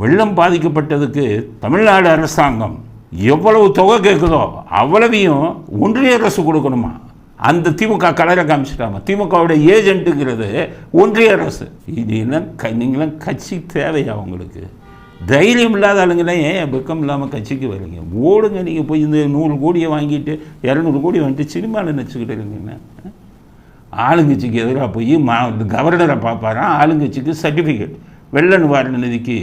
வெள்ளம் பாதிக்கப்பட்டதுக்கு தமிழ்நாடு அரசாங்கம் எவ்வளவு தொகை கேட்குதோ அவ்வளவையும் ஒன்றிய அரசு கொடுக்கணுமா? அந்த திமுக கலரை காமிச்சிட்டாமா. திமுகவுடைய ஏஜென்ட்டுங்கிறது ஒன்றிய அரசு. இது என்ன நீங்களாம் கட்சி தேவையா? உங்களுக்கு தைரியம் இல்லாத ஆளுங்களாம் ஏன் வெக்கம் இல்லாமல் கட்சிக்கு வரீங்க? ஓடுங்க. நீங்கள் போய் இந்த 100 கோடியை வாங்கிட்டு 200 கோடி வாங்கிட்டு சினிமாவில் நினச்சிக்கிட்டு இருக்கீங்கன்னா ஆளுங்கட்சிக்கு எதிராக போய் கவர்னரை பார்ப்பாரான். ஆளுங்கட்சிக்கு சர்டிஃபிகேட் வெள்ள நிவாரண நிதிக்கு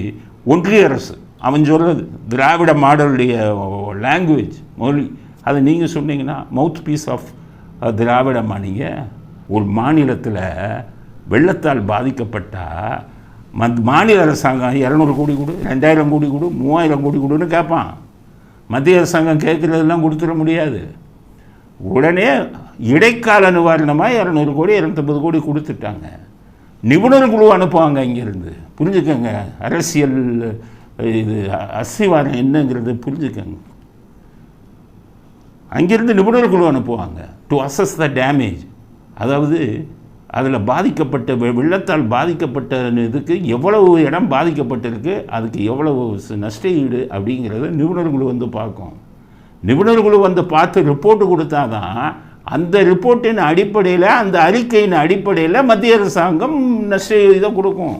ஒன்றிய அரசு அவன் சொல்கிறது திராவிட மாடலுடைய லாங்குவேஜ் மொழி. அதை நீங்கள் சொன்னீங்கன்னா மவுத் பீஸ் ஆஃப் திராவிடமா? நீங்கள் ஒரு மாநிலத்தில் வெள்ளத்தால் பாதிக்கப்பட்டால் மாநில அரசாங்கம் 200 கோடி கொடு, 2000 கோடி கொடு, 3000 கோடி கொடுன்னு கேட்பான். மத்திய அரசாங்கம் கேட்குறதெல்லாம் கொடுத்துட முடியாது. உடனே இடைக்கால நிவாரணமாக 200 கோடி 250 கோடி கொடுத்துட்டாங்க. நிபுணர் குழு அனுப்புவாங்க இங்கேருந்து. புரிஞ்சுக்கோங்க, அரசியல் இது அஸ்திவாரம் என்னங்கிறது புரிஞ்சுக்கோங்க. அங்கேருந்து நிபுணர் குழு அனுப்புவாங்க டு அசஸ் த டேமேஜ். அதாவது அதில் பாதிக்கப்பட்ட வெள்ளத்தால் பாதிக்கப்பட்ட இதுக்கு எவ்வளவு இடம் பாதிக்கப்பட்டிருக்கு, அதுக்கு எவ்வளவு நஷ்ட ஈடு அப்படிங்கிறத நிபுணர் குழு வந்து பார்க்கும். நிபுணர் குழு வந்து பார்த்து ரிப்போர்ட்டு கொடுத்தா தான் அந்த ரிப்போர்ட்டின் அடிப்படையில், அந்த அறிக்கையின் அடிப்படையில் மத்திய அரசாங்கம் நஷ்ட இதை கொடுக்கும்,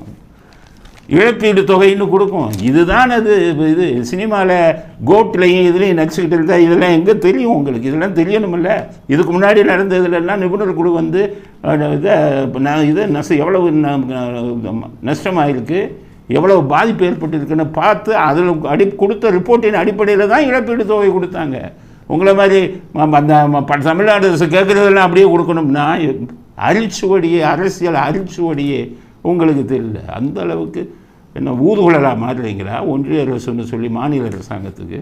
இழப்பீடு தொகைன்னு கொடுக்கும். இதுதான் அது. இது சினிமாவில் கோட்லையும் இதுலேயும் நடிச்சுக்கிட்டு இருந்தா இதெல்லாம் எங்கே தெரியும் உங்களுக்கு? இதெல்லாம் தெரியணுமில்ல. இதுக்கு முன்னாடி நடந்த இதிலெல்லாம் நிபுணர் குழு வந்து இதை எவ்வளவு நஷ்டமாயிருக்கு, எவ்வளவு பாதிப்பு ஏற்பட்டிருக்குன்னு பார்த்து அதில் கொடுத்த ரிப்போர்ட்டின் அடிப்படையில் தான் இழப்பீடு தொகை கொடுத்தாங்க. உங்களை மாதிரி அந்த தமிழ்நாடு அரசு கேட்குறதெல்லாம் அப்படியே கொடுக்கணும்னா அரிச்சுவடியே, அரசியல் அரிச்சுவடியே உங்களுக்கு தெரியல. அந்த அளவுக்கு என்ன ஊதுகுழலாக மாறுறீங்களா ஒன்றிய அரசுன்னு சொல்லி மாநில அரசாங்கத்துக்கு?